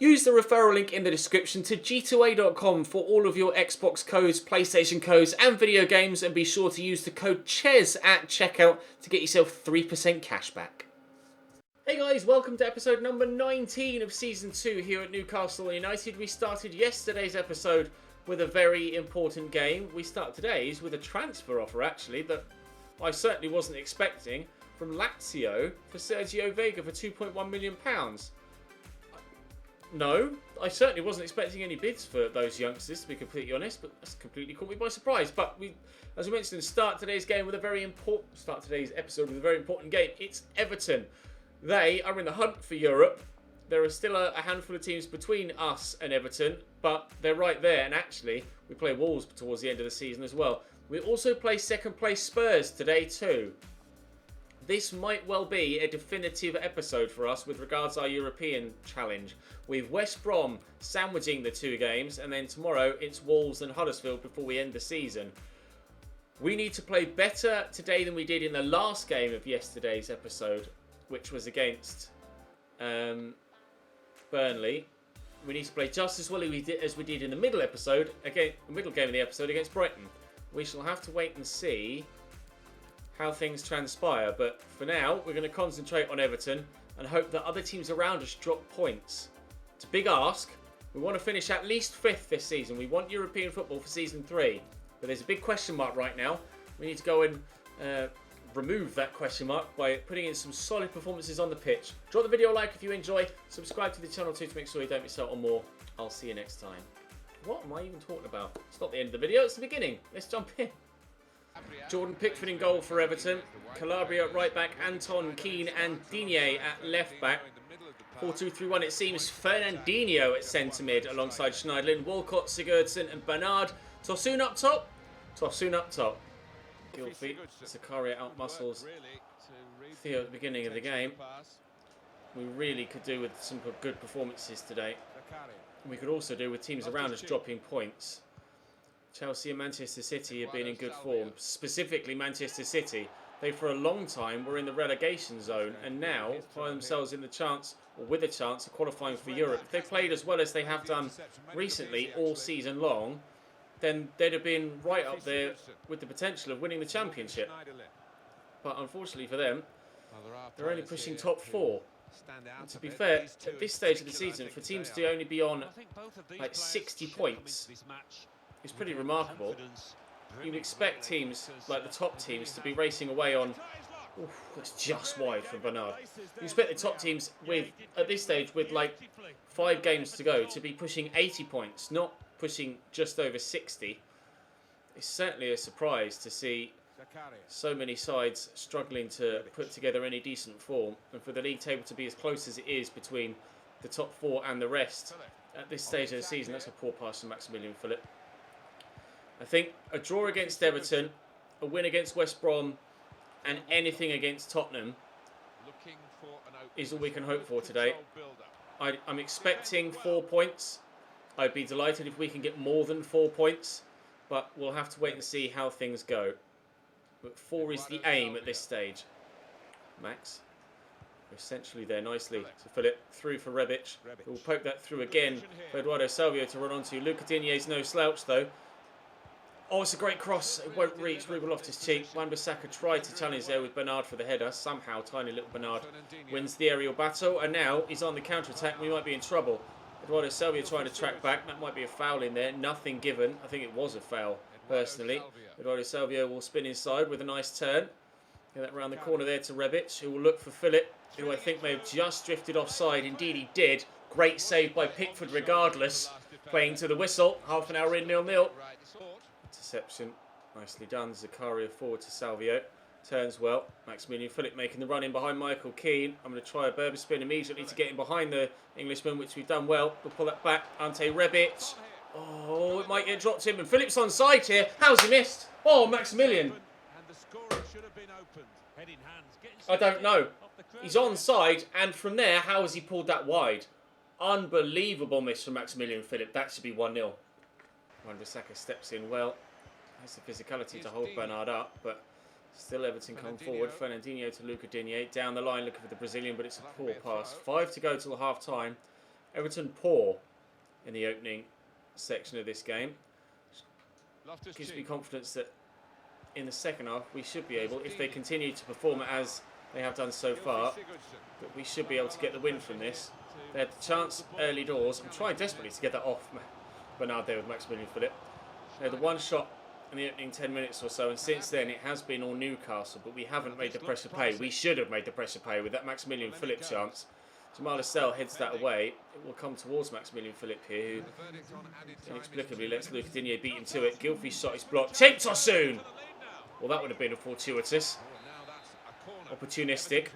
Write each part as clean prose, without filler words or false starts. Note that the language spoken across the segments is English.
Use the referral link in the description to g2a.com for all of your Xbox codes, PlayStation codes and video games, and be sure to use the code CHES at checkout to get yourself 3% cash back. Hey guys, welcome to episode number 19 of Season 2 here at Newcastle United. We started yesterday's episode with a very important game. We start today's with a transfer offer actually that I certainly wasn't expecting from Lazio for Sergio Vega for £2.1 million. No, I certainly wasn't expecting any bids for those youngsters, to be completely honest, but that's completely caught me by surprise. But as we mentioned, start today's episode with a very important game. It's Everton. They are in the hunt for Europe. There are still a handful of teams between us and Everton, but they're right there. And actually, we play Wolves towards the end of the season as well. We also play second place Spurs today too. This might well be a definitive episode for us with regards to our European challenge. With West Brom sandwiching the two games, and then tomorrow it's Wolves and Huddersfield before we end the season. We need to play better today than we did in the last game of yesterday's episode, which was against Burnley. We need to play just as well as we did in the middle game of the episode against Brighton. We shall have to wait and see how things transpire, but for now we're going to concentrate on Everton and hope that other teams around us drop points. It's a big ask. We want to finish at least 5th this season. We want European football for season 3, but there's a big question mark right now. We need to go and remove that question mark by putting in some solid performances on the pitch. Drop the video a like if you enjoy, subscribe to the channel too to make sure you don't miss out on more. I'll see you next time. What am I even talking about? It's not the end of the video, it's the beginning. Let's jump in. Jordan Pickford in goal for Everton. Calabria at right back. Anton, Keane and Digne at left back. 4-2-3-1 it seems. Fernandinho at centre mid alongside Schneiderlin. Walcott, Sigurdsson and Bernard. Tosun up top. Gilfie. Zakaria out muscles Theo at the beginning of the game. We really could do with some good performances today. We could also do with teams around us dropping points. Chelsea and Manchester City have been in good form. Specifically Manchester City. They for a long time were in the relegation zone and now find themselves in the chance, or with a chance, of qualifying for Europe. If they played as well as they have done recently all season long, then they'd have been right up there with the potential of winning the championship. But unfortunately for them, they're only pushing top 4. And to be fair, at this stage of the season, for teams to only be on like 60 points, it's pretty remarkable. You'd expect teams like the top teams to be racing away on. Oof, that's just wide from Bernard. You expect the top teams at this stage with like 5 games to go to be pushing 80 points, not pushing just over 60. It's certainly a surprise to see so many sides struggling to put together any decent form, and for the league table to be as close as it is between the top 4 and the rest at this stage of the season. That's a poor pass from Maximilian Philip. I think a draw against Everton, a win against West Brom and anything against Tottenham is all we can hope for today. I'm expecting 4 points. I'd be delighted if we can get more than 4 points, but we'll have to wait and see how things go. But 4 is the aim at this stage. Max, essentially there nicely to Philip, through for Rebic, who will poke that through again for Eduardo Salvio to run onto. Luca Digne's no slouch though. Oh, it's a great cross. It won't reach. Ruben Loftus-Cheek. Wan-Bissaka tried to challenge there with Bernard for the header. Somehow, tiny little Bernard wins the aerial battle. And now he's on the counter-attack. We might be in trouble. Eduardo Salvio trying to track back. That might be a foul in there. Nothing given. I think it was a foul, personally. Eduardo Salvio will spin inside with a nice turn. Get that round the corner there to Rebic, who will look for Philip, who I think may have just drifted offside. Indeed, he did. Great save by Pickford regardless. Playing to the whistle. Half an hour in, 0-0. Interception, nicely done. Zakaria forward to Salvio, turns well. Maximilian Philip making the run in behind Michael Keane. I'm going to try a Berber spin immediately to get in behind the Englishman, which we've done well. We'll pull that back. Ante Rebic. Oh, it might get dropped in, and Philip's on side here. How's he missed? Oh, Maximilian. I don't know. He's on side, and from there, how has he pulled that wide? Unbelievable miss from Maximilian Philip. That should be 1-0. Wan-Bissaka steps in well. Has the physicality to hold Bernard up, but still Everton come forward. Fernandinho to Luca Digne. Down the line looking for the Brazilian, but it's a poor pass. 5 to go till half time. Everton poor in the opening section of this game. Gives me confidence that in the second half we should be able, if they continue to perform as they have done so far, that we should be able to get the win from this. They had the chance early doors. I'm trying desperately to get that off Bernard there with Maximilian Philip. They had the one shot in the opening 10 minutes or so, and since then it has been all Newcastle, but we haven't made the pressure pay. We should have made the pressure pay with that Maximilian Philip chance. Jamal Lascelles heads that away. It will come towards Maximilian Philip here, who inexplicably lets Luca Digne beat him to it. Gylfi's shot is blocked. Ep19! Well, that would have been a fortuitous, opportunistic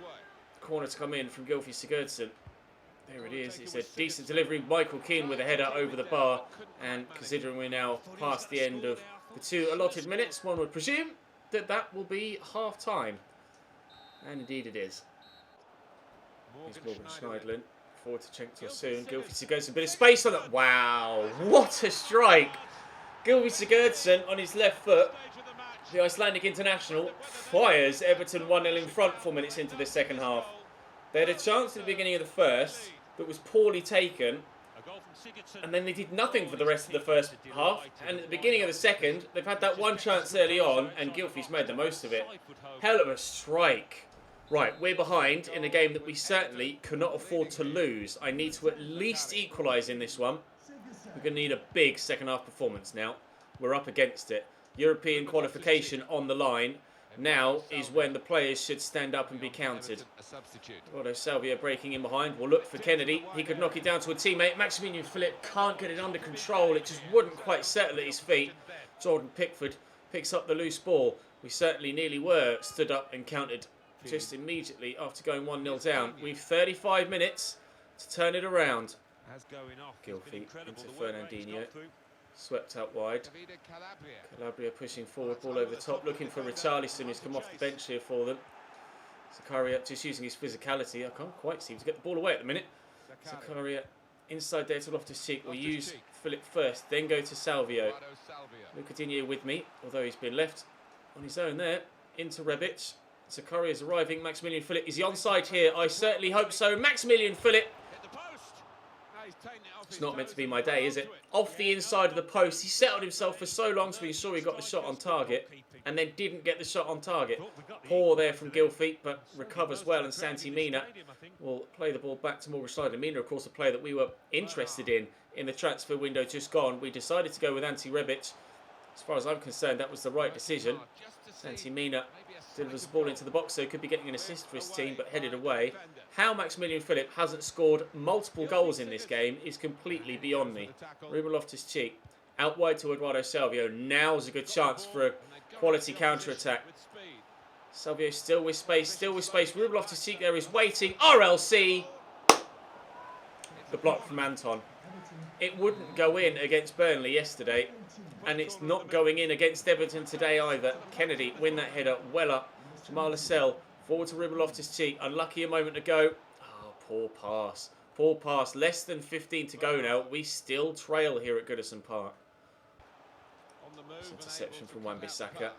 corner to come in from Gylfi Sigurdsson. There it is. It's a decent delivery. Michael Keane with a header over the bar. And considering we're now past the end of the 2 allotted minutes, one would presume that that will be half-time. And indeed it is. Here's Morgan Schneiderlin. Forward to Cenk-Tosun. Gylfi Sigurdsson. Bit of space on it. Wow. What a strike. Gylfi Sigurdsson on his left foot. The Icelandic international fires Everton 1-0 in front 4 minutes into the second half. They had a chance at the beginning of the first that was poorly taken, and then they did nothing for the rest of the first half. And at the beginning of the second, they've had that one chance early on, and Gylfi's made the most of it. Hell of a strike. Right, we're behind in a game that we certainly cannot afford to lose. I need to at least equalise in this one. We're going to need a big second half performance now. We're up against it. European qualification on the line. Now is when the players should stand up and be counted. Eduardo Salvia breaking in behind. We'll look for Kennedy. He could knock it down to a teammate. Maximilian Philip can't get it under control. It just wouldn't quite settle at his feet. Jordan Pickford picks up the loose ball. We certainly nearly were stood up and counted just immediately after going 1-0 down. We've 35 minutes to turn it around. Gylfi into Fernandinho. Swept out wide. Calabria pushing forward, ball over the top, looking for Richarlison, who's come off the bench here for them. Zakaria just using his physicality. I can't quite seem to get the ball away at the minute. Zakaria inside there to Loftus-Cheek. We'll use Philip first, then go to Salvio. Luca Digne with me, although he's been left on his own there. Into Rebic. Zakaria is arriving. Maximilian Philip, is he onside here? I certainly hope so. Maximilian Philip. It's not meant to be my day, is it? Off the inside of the post. He settled himself for so long to be sure he got the shot on target and then didn't get the shot on target. Poor there from Gylfi, but recovers well, and Santi Mina will play the ball back to Morgan Schneiderlin. Mina, of course, a player that we were interested in the transfer window just gone. We decided to go with Ante Rebic. As far as I'm concerned, that was the right decision. Santi Mina delivers the ball into the box, so he could be getting an assist for his team, but headed away. How Maximilian Philip hasn't scored multiple goals in this game is completely beyond me. Ruben Loftus-Cheek out wide to Eduardo Salvio. Now's a good chance for a quality counter-attack. Salvio still with space, still with space. Ruben Loftus-Cheek there is waiting. RLC! The block from Anton. It wouldn't go in against Burnley yesterday, and it's not going in against Everton today either. Kennedy win that header well up. Jamal Lascelles forward to Ruben Loftus-Cheek. Unlucky a moment ago. Oh, poor pass. Poor pass. Less than 15 to go now. We still trail here at Goodison Park. Interception from Wan-Bissaka.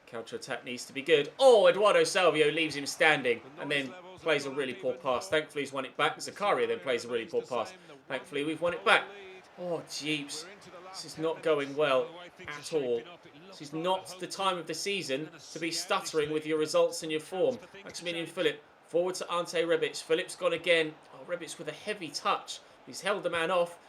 Counter-attack needs to be good. Oh, Eduardo Salvio leaves him standing and then plays a really poor pass. Thankfully, he's won it back. Zakaria then plays a really poor pass. Thankfully, we've won it back. Oh, jeeps. This is not going well at all. This is not the time of the season to be stuttering with your results and your form. Maximilian Philip forward to Ante Rebic. Philip's gone again. Oh, Rebic with a heavy touch. He's held the man off.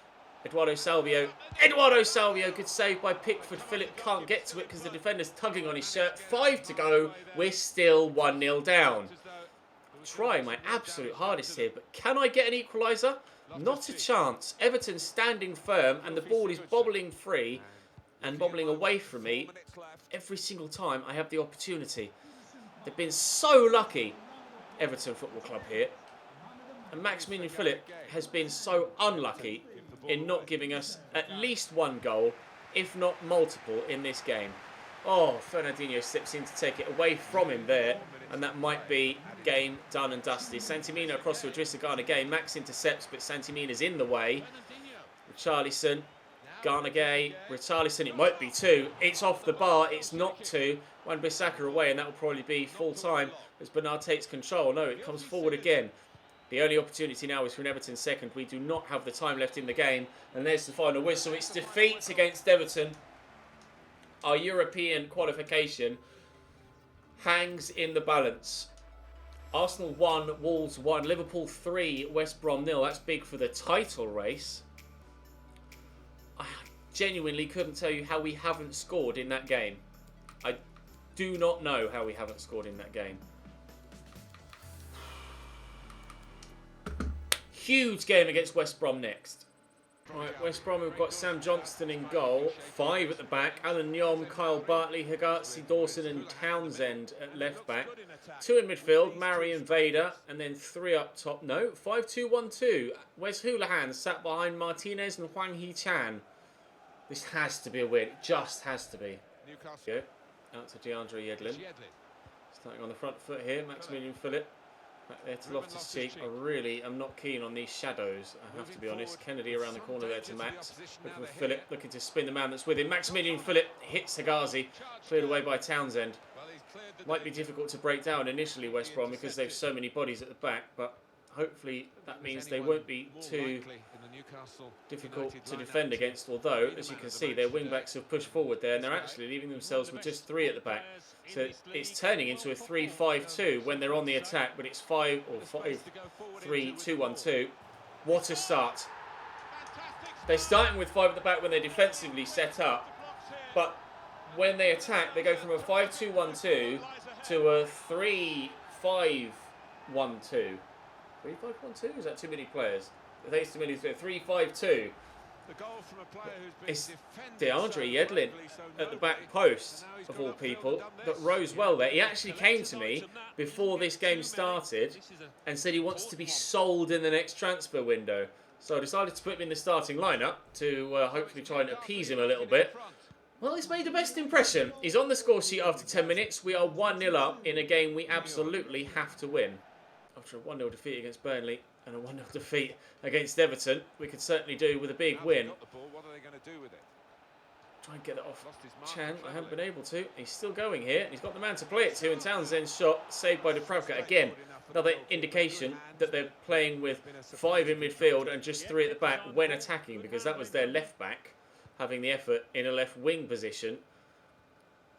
Eduardo Salvio. Eduardo Salvio, good save by Pickford. Philip can't get to it because the defender's tugging on his shirt. 5 to go. We're still 1-0 down. I'm trying my absolute hardest here, but can I get an equaliser? Not a chance. Everton standing firm, and the ball is bobbling free and bobbling away from me every single time I have the opportunity. They've been so lucky, Everton Football Club here. And Maximilian Philip has been so unlucky in not giving us at least one goal, if not multiple, in this game. Oh, Fernandinho steps in to take it away from him there, and that might be game done and dusted. Santi Mina across to Idrissa Gana Gueye. Max intercepts, but Santi Mina's in the way. Richarlison, Gana Gueye, Richarlison, it might be 2. It's off the bar, it's not 2. Wan-Bissaka away, and that will probably be full time as Bernard takes control. No, it comes forward again. The only opportunity now is for an Everton second. We do not have the time left in the game. And there's the final whistle. It's defeat against Everton. Our European qualification hangs in the balance. Arsenal 1, Wolves 1, Liverpool 3, West Brom 0. That's big for the title race. I genuinely couldn't tell you how we haven't scored in that game. I do not know how we haven't scored in that game. Huge game against West Brom next. Right, West Brom, we've got Sam Johnston in goal. 5 at the back. Alan Nyom, Kyle Bartley, Higazi, Dawson and Townsend at left back. 2 in midfield, Marion Vader. And then 3 up top. No, 5-2-1-2. Wes Houlihan sat behind Martinez and Hwang Hee-chan. This has to be a win. It just has to be. Newcastle. Out to DeAndre Yedlin. Starting on the front foot here, Maximilian Phillip. Back there to Loftus-Cheek. I really am not keen on these shadows, I have to be honest. Kennedy around the corner there to Max. Looking for Phillip, looking to spin the man that's with him. Maximilian Phillip hits Higazi. Cleared away by Townsend. Might be difficult to break down initially, West Brom, because they've so many bodies at the back, but hopefully that means they won't be too difficult to defend against, although, as you can see, their wing-backs have pushed forward there, and they're actually leaving themselves with just 3 at the back. So it's turning into a 3-5-2 when they're on the attack, but it's 5-3-2-1-2. What a start. They're starting with 5 at the back when they're defensively set up, but when they attack, they go from a 5-2-1-2 to a 3-5-1-2. 3-5-1-2? Is that too many players? I think it's too many. 3-5-2. It's DeAndre Yedlin at the back post, of all people, that rose well there. He actually came to me before this game started and said he wants to be sold in the next transfer window. So I decided to put him in the starting lineup to hopefully try and appease him a little bit. Well, he's made the best impression. He's on the score sheet after 10 minutes. We are 1-0 up in a game we absolutely have to win. After a 1-0 defeat against Burnley and a 1-0 defeat against Everton, we could certainly do with a big win. Try and get that off Chan. I haven't been able to. He's still going here. He's got the man to play it to, and Townsend's shot saved by Dubravka. Again, another indication that they're playing with 5 in midfield and just 3 at the back when attacking, because that was their left back having the effort in a left wing position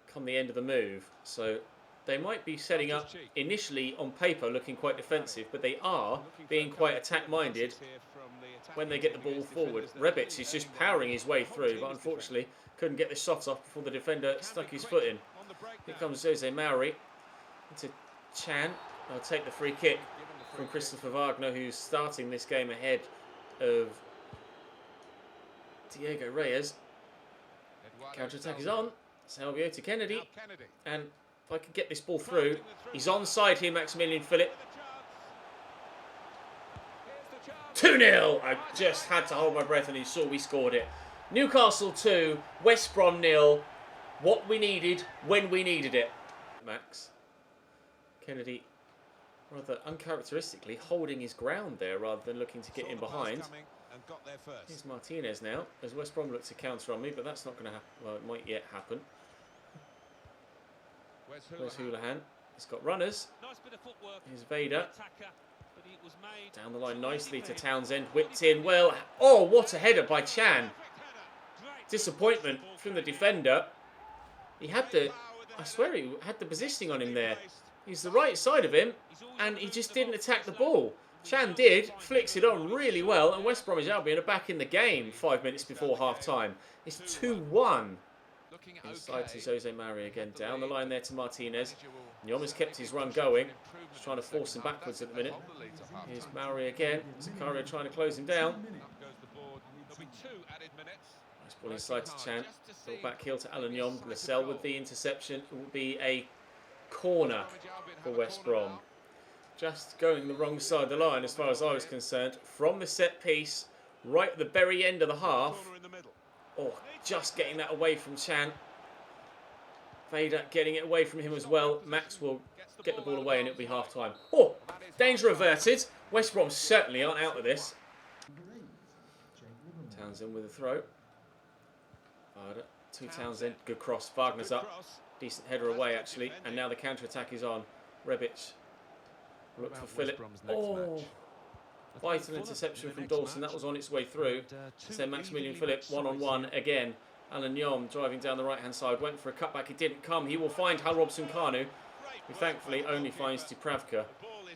come the end of the move. So they might be setting up initially on paper looking quite defensive, but they are being quite attack-minded when they get the ball forward. Rebic is just powering his way through, but unfortunately couldn't get the shot off before the defender stuck his foot in. Here comes Jose Maury into Chan. I'll take the free kick from Christopher Wagner, who's starting this game ahead of Diego Reyes. Counter-attack is on. Salvio to Kennedy. And if I could get this ball through, he's onside here, Maximilian Phillip. 2-0! I just had to hold my breath and you saw we scored it. Newcastle 2, West Brom 0. What we needed, when we needed it. Max. Kennedy, rather uncharacteristically, holding his ground there rather than looking to get in behind. Here's Martinez now, as West Brom look to counter on me, but that's not going to happen. Well, it might yet happen. Where's Houlihan? He's got runners. Here's Vader. Down the line nicely to Townsend. Whipped in well. Oh, what a header by Chan. Disappointment from the defender. He had the... I swear he had the positioning on him there. He's the right side of him, and he just didn't attack the ball. Chan did, flicks it on really well, and West Bromwich Albion are back in the game 5 minutes before half-time. It's 2-1. Inside to Jose Maury again, down the line there to Martinez. Nyom has kept his run going, just trying to force him backwards at the minute. Here's Maury again, Zakaria trying to close him down. Nice ball inside to Chan, ball back heel to Alan Nyom. Lascelles with the interception. It will be a corner for West Brom. Just going the wrong side of the line as far as I was concerned. From the set piece, right at the very end of the half. Oh, just getting that away from Chan. Vader getting it away from him as well. Max will get the ball away and it'll be half time. Oh, danger averted. West Brom certainly aren't out of this. Townsend with a throw. Vader to Townsend. Good cross. Wagner's up. Decent header away actually. And now the counter-attack is on. Rebic. Look for Phillip. Oh, Vital interception from Dawson. That was on its way through. So Maximilian Philip one-on-one again. Alan Yom driving down the right-hand side. Went for a cutback. It didn't come. He will find Hal Robson-Kanu, who thankfully only finds Dubravka.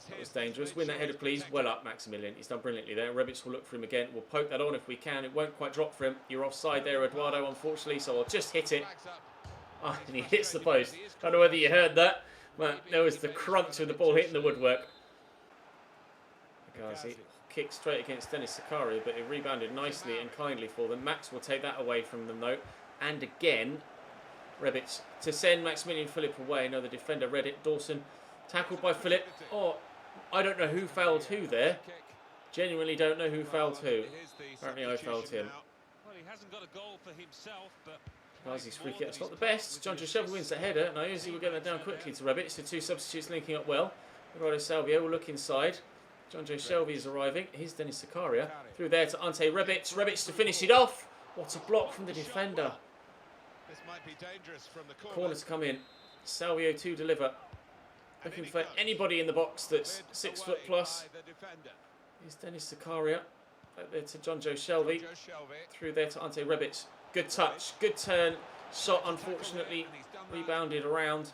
That was dangerous. Win that header, please. Well up, Maximilian. He's done brilliantly there. Rebic will look for him again. We'll poke that on if we can. It won't quite drop for him. You're offside there, Eduardo, unfortunately, so I'll just hit it. Oh, and he hits the post. I don't know whether you heard that, but there was the crunch of the ball hitting the woodwork. Agazi kicked straight against Dennis Zakaria, but it rebounded nicely and kindly for them. Max will take that away from them, though. And again, Rebic to send Maximilian Philip away. No, the defender read it. Dawson tackled by Philip. Oh, I don't know who fouled who there. Genuinely don't know who fouled who. Apparently I fouled him. Well, he hasn't got a goal for himself, but Gazi's free kick. It's not the best. John Josheva wins the header. And Iosi will get that down quickly to Rebic. So two substitutes linking up well. Eduardo Salvio will look inside. John Joe Shelby is arriving. Here's Dennis Zakaria. Through there to Ante Rebic. Rebic to finish it off. What a block from the defender. This might be dangerous from the Corner to come in. Salvio to deliver. Looking for anybody in the box that's 6 foot plus. Here's Dennis Zakaria. Back there to John Joe Shelby. Through there to Ante Rebic. Good touch. Good turn. Shot unfortunately rebounded around.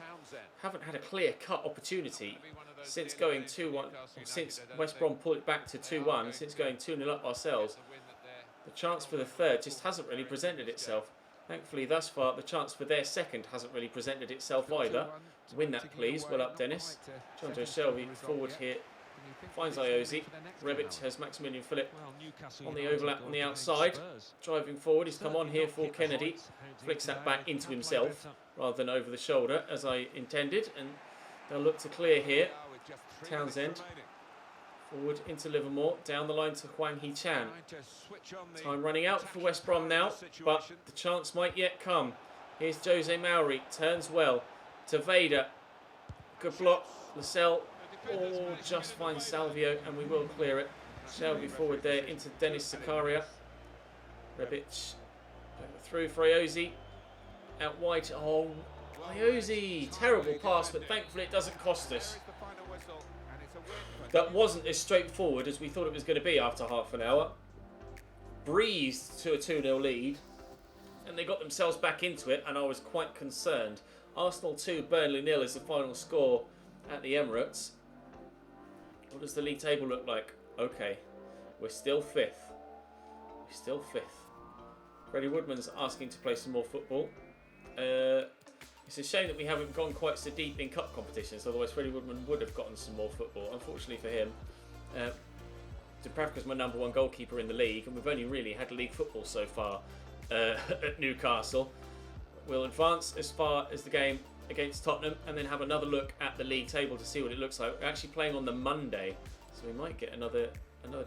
Haven't had a clear-cut opportunity since going 2-1. Since West Brom pulled it back to 2-1. Since going 2-0 up ourselves. The chance for the third just hasn't really presented itself. Thankfully, thus far, the chance for their second hasn't really presented itself either. Win that, please. Well up, Dennis. John Joe Shelby forward here. Finds Iosi. Rebic has Maximilian Philip on the overlap on the outside. Driving forward. He's come on here for Kennedy. Flicks that back into himself rather than over the shoulder as I intended. And they'll look to clear here. Townsend. Forward into Livermore. Down the line to Huang He-chan. Time running out for West Brom now. But the chance might yet come. Here's Jose Mauri. Turns well to Vader. Good block. Lascelles. Oh, just finds Salvio and we will clear it. Shelby forward there into Dennis Zakaria. Rebic through for Iosi. Out wide. Oh, Iosi. Terrible pass, but thankfully it doesn't cost us. That wasn't as straightforward as we thought it was going to be after half an hour. Breezed to a 2-0 lead. And they got themselves back into it and I was quite concerned. Arsenal 2, Burnley 0 is the final score at the Emirates. What does the league table look like? Okay, we're still 5th. We're still 5th. Freddie Woodman's asking to play some more football. It's a shame that we haven't gone quite so deep in cup competitions, otherwise Freddie Woodman would have gotten some more football. Unfortunately for him, Dubravka's my #1 goalkeeper in the league, and we've only really had league football so far at Newcastle. We'll advance as far as the game against Tottenham and then have another look at the league table to see what it looks like. We're actually playing on the Monday, so we might get another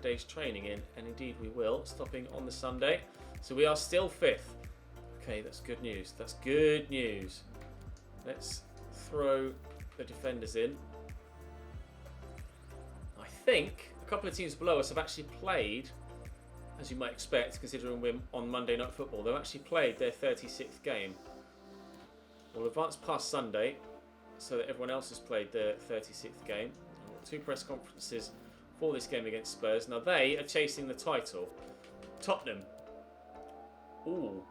day's training in, and indeed we will, stopping on the Sunday. So we are still 5th. Okay, that's good news. That's good news. Let's throw the defenders in. I think a couple of teams below us have actually played, as you might expect, considering we're on Monday Night Football. They've actually played their 36th game. We'll advance past Sunday so that everyone else has played their 36th game. We've got 2 press conferences for this game against Spurs. Now they are chasing the title. Tottenham. Ooh.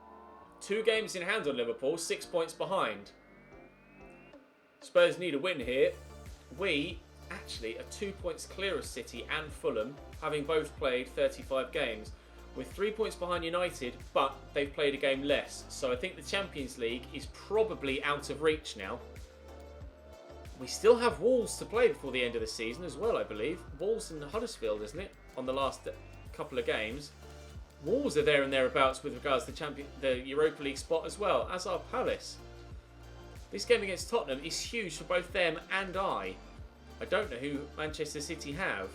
2 games in hand on Liverpool, 6 points behind. Spurs need a win here. We actually are 2 points clear of City and Fulham, having both played 35 games. We're 3 points behind United, but they've played a game less. So I think the Champions League is probably out of reach now. We still have Wolves to play before the end of the season as well, I believe. Wolves and Huddersfield, isn't it? On the last couple of games. Wolves are there and thereabouts with regards to the Europa League spot as well, as are Palace. This game against Tottenham is huge for both them and I. I don't know who Manchester City have.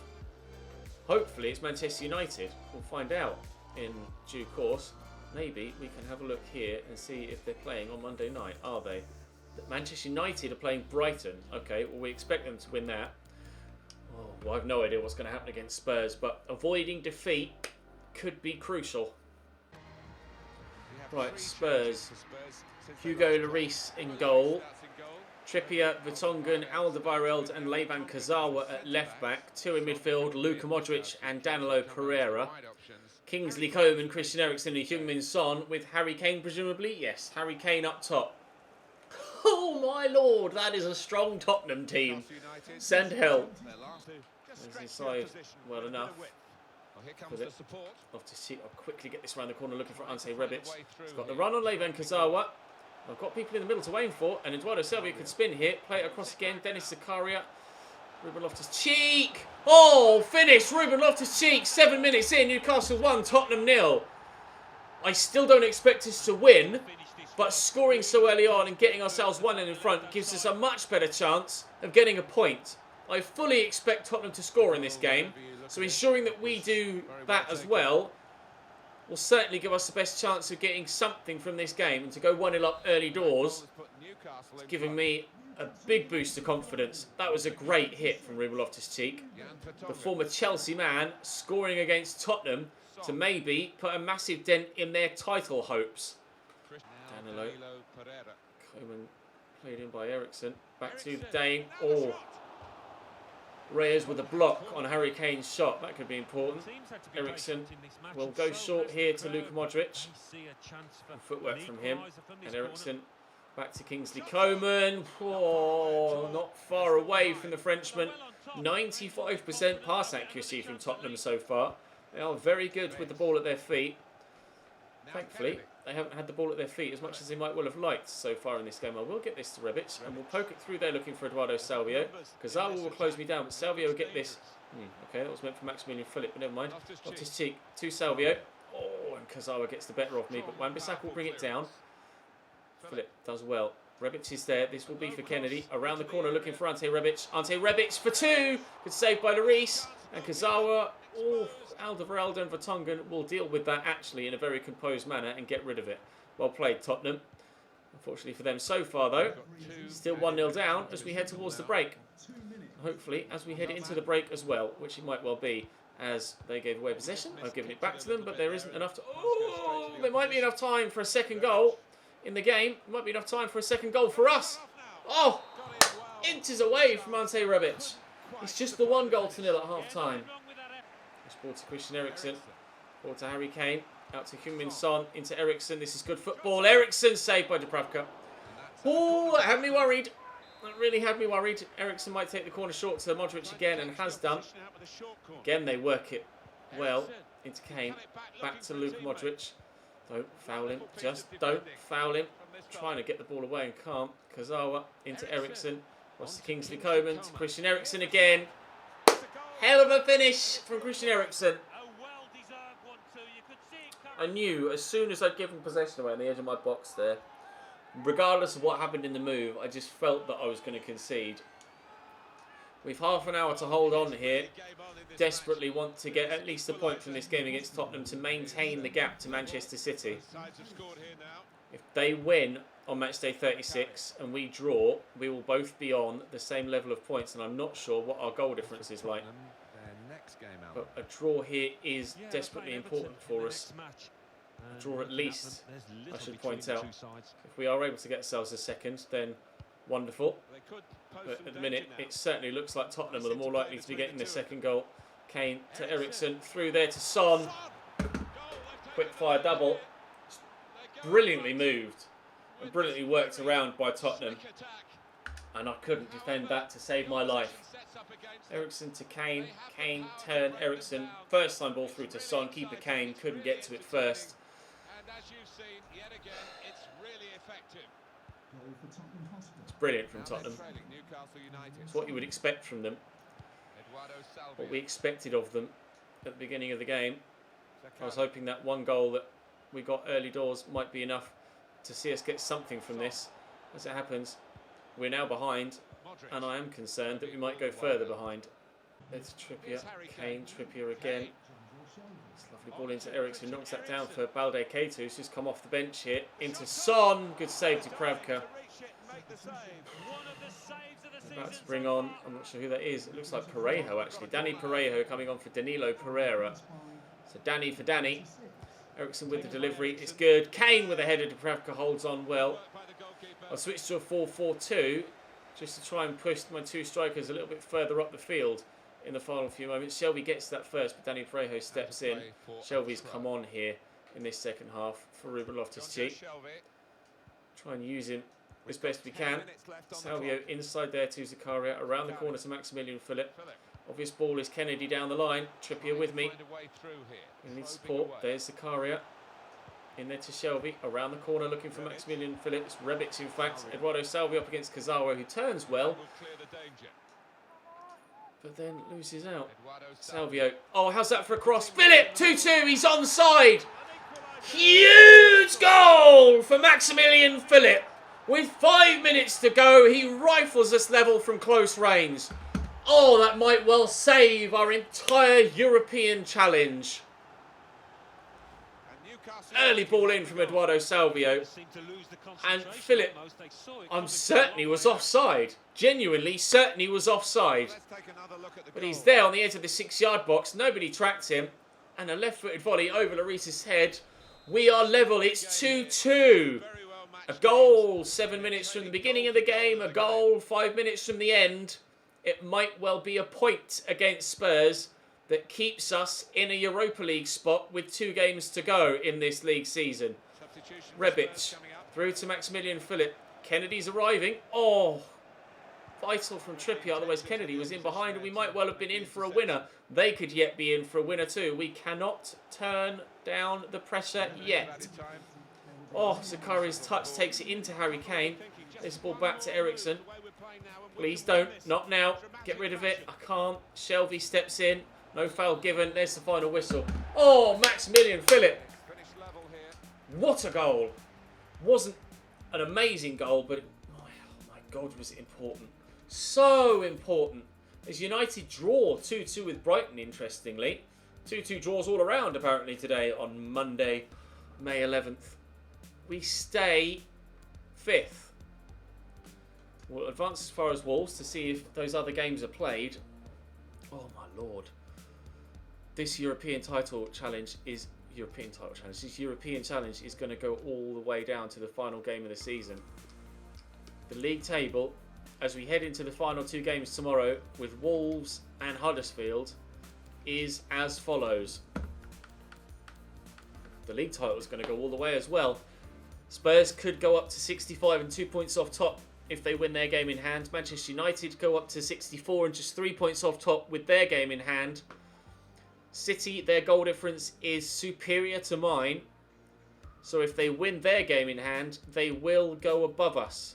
Hopefully it's Manchester United. We'll find out in due course. Maybe we can have a look here and see if they're playing on Monday night. Are they? Manchester United are playing Brighton. Okay, well we expect them to win that. Oh, well, I have no idea what's going to happen against Spurs, but avoiding defeat could be crucial. Right, Spurs. Hugo Lloris in goal. Trippier, Vertonghen, Alderweireld and Levan Kurzawa at left back. 2 in midfield, Luka Modric and Danilo Pereira. Kingsley Coman, Christian Eriksen and Heung-min Son with Harry Kane presumably. Yes, Harry Kane up top. Oh my lord, that is a strong Tottenham team. Send hell. There's inside well enough. Off to see. I'll quickly get this around the corner looking for Ante Rebic. He's got the run on Levan Kurzawa. I've got people in the middle to aim for, and Eduardo Salvio could spin here. Play it across again. Dennis Zakaria. Ruben Loftus-Cheek. Oh, finish. Ruben Loftus-Cheek. 7 minutes in. Newcastle 1, Tottenham 0. I still don't expect us to win, but scoring so early on and getting ourselves 1 in front gives us a much better chance of getting a point. I fully expect Tottenham to score in this game, so ensuring that we do that as well will certainly give us the best chance of getting something from this game. And to go 1-0 up early doors is giving me a big boost of confidence. That was a great hit from Ruben Loftus-Cheek. The former Chelsea man scoring against Tottenham to maybe put a massive dent in their title hopes. Danilo. Coman played in by Eriksen. Back to Dane. Oh. Reyes with a block on Harry Kane's shot. That could be important. Eriksen will go short here to Luka Modric. Footwork from him. And Eriksen back to Kingsley Coman. Oh, not far away from the Frenchman. 95% pass accuracy from Tottenham so far. They are very good with the ball at their feet. Thankfully, they haven't had the ball at their feet as much as they might well have liked so far in this game. I will get this to Rebic, and we'll poke it through there looking for Eduardo Salvio. Kurzawa will close me down, but Salvio will get this. Okay, that was meant for Maximilian Philip, but never mind. Loftus-Cheek to Salvio. Oh, and Kurzawa gets the better of me, but Wan-Bissaka will bring it down. Philip does well. Rebic is there. This will be for Kennedy. Around the corner looking for Ante Rebic. Ante Rebic for 2. Good save by Lloris. And Kurzawa. Oh, Alderweireld and Vertonghen will deal with that actually in a very composed manner and get rid of it. Well played, Tottenham. Unfortunately for them so far, though, still 1-0 down as we head towards the break. Hopefully, as we head into the break as well, which it might well be, as they gave away possession. I've given it back to them, but there isn't enough to... Oh, there might be enough time for a second goal in the game. There might be enough time for a second goal for us. Oh, inches away from Ante Rebic. It's just the 1 goal to 0 at half-time. Ball to Christian Eriksen. Ball to Harry Kane. Out to Heung-min Son. Into Eriksen. This is good football. Eriksen saved by Dubravka. Oh, that had me worried. That really had me worried. Eriksen might take the corner short to Modric again and has done. Again, they work it well into Kane. Back to Luka Modric. Don't foul him. Just don't foul him. Trying to get the ball away and can't. Kurzawa into Eriksen. Across to Kingsley Coman. To Christian Eriksen again. Hell of a finish from Christian Eriksen. I knew as soon as I'd given possession away on the edge of my box there, regardless of what happened in the move, I just felt that I was going to concede. We've half an hour to hold on here. Desperately want to get at least a point from this game against Tottenham to maintain the gap to Manchester City. If they win on match day 36 and we draw, we will both be on the same level of points, and I'm not sure what our goal difference is like. But a draw here is desperately important for us. A draw at least, I should point out. If we are able to get ourselves a second, then wonderful. But at the minute, it certainly looks like Tottenham are the more likely to be getting the second goal. Kane to Eriksen, through there to Son. Quick fire double. Brilliantly moved and brilliantly worked around by Tottenham. And I couldn't defend that to save my life. Eriksen to Kane. Kane, turn, Eriksen. First time ball through to Son. Keeper Kane couldn't get to it first. It's brilliant from Tottenham. It's what you would expect from them. What we expected of them at the beginning of the game. I was hoping that 1 goal that we got early doors might be enough to see us get something from this. As it happens, we're now behind, and I am concerned that we might go further behind. It's Trippier, Kane, Trippier again. It's a lovely ball into Eriksen, knocks that down for Balde Keita, who's just come off the bench here. Into Son, good save to Dubravka. About to bring on, I'm not sure who that is, it looks like Parejo actually. Danny Parejo coming on for Danilo Pereira. So Danny for Danny. Eriksen with the delivery, it's good. Kane with a header, Dubravka holds on well. I'll switch to a 4-4-2 just to try and push my two strikers a little bit further up the field in the final few moments. Shelby gets that first, but Danny Parejo steps in. Shelby's come on here in this second half for Ruben Loftus-Cheek. Try and use him as best we can. Salvio inside there to Zakaria, around the corner to Maximilian Philip. Obvious ball is Kennedy down the line. Trippier with me. We need support. There's Zakaria. In there to Shelby, around the corner looking for Maximilian Philip. It's Rebic in fact. Eduardo Salvio up against Kazawa, who turns well, but then loses out. Salvio. Oh, how's that for a cross? Philip, 2-2, he's onside. Huge goal for Maximilian Philip. With 5 minutes to go, he rifles us level from close range. Oh, that might well save our entire European challenge. Early ball in from Eduardo Salvio. And Philip, I'm certain he was offside. Genuinely certain he was offside. But he's there on the edge of the 6-yard box. Nobody tracked him. And a left-footed volley over Lloris's head. We are level. It's 2-2. A goal 7 minutes from the beginning of the game. A goal 5 minutes from the end. It might well be a point against Spurs that keeps us in a Europa League spot with 2 games to go in this league season. Rebic through to Maximilian Philip. Kennedy's arriving. Oh, vital from Trippier. Otherwise Kennedy was in behind and we might well have been in for a winner. They could yet be in for a winner too. We cannot turn down the pressure yet. Oh, Zakaria's touch takes it into Harry Kane. This ball back to Eriksson. Please don't. Not now. Get rid of it. I can't. Shelby steps in. No foul given. There's the final whistle. Oh, Maximilian Philip. What a goal. Wasn't an amazing goal, but oh my God, was it important. So important. As United draw 2-2 with Brighton, interestingly. 2-2 draws all around, apparently, today on Monday, May 11th. We stay 5th. We'll advance as far as Wolves to see if those other games are played. Oh, my Lord. This European challenge is going to go all the way down to the final game of the season. The league table, as we head into the final 2 games tomorrow with Wolves and Huddersfield, is as follows. The league title is going to go all the way as well. Spurs could go up to 65 and 2 points off top if they win their game in hand. Manchester United go up to 64 and just 3 points off top with their game in hand. City, their goal difference is superior to mine. So if they win their game in hand, they will go above us.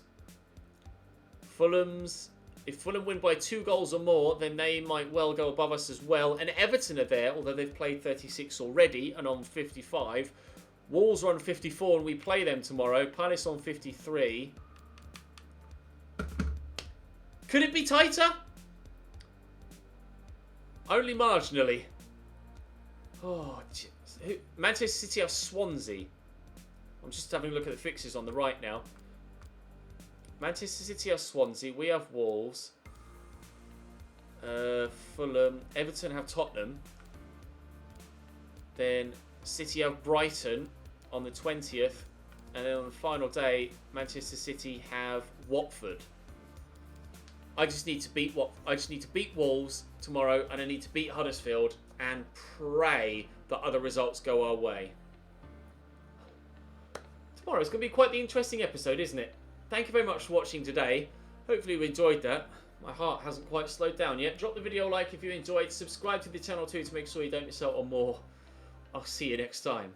If Fulham win by 2 goals or more, then they might well go above us as well. And Everton are there, although they've played 36 already and on 55. Wolves are on 54 and we play them tomorrow. Palace on 53. Could it be tighter? Only marginally. Oh, Manchester City have Swansea. I'm just having a look at the fixtures on the right now. Manchester City have Swansea. We have Wolves. Fulham. Everton have Tottenham. Then City have Brighton on the 20th. And then on the final day, Manchester City have Watford. I just need to beat Wolves tomorrow, and I need to beat Huddersfield and pray that other results go our way. Tomorrow is going to be quite the interesting episode, isn't it? Thank you very much for watching today. Hopefully you enjoyed that. My heart hasn't quite slowed down yet. Drop the video a like if you enjoyed. Subscribe to the channel too to make sure you don't miss out on more. I'll see you next time.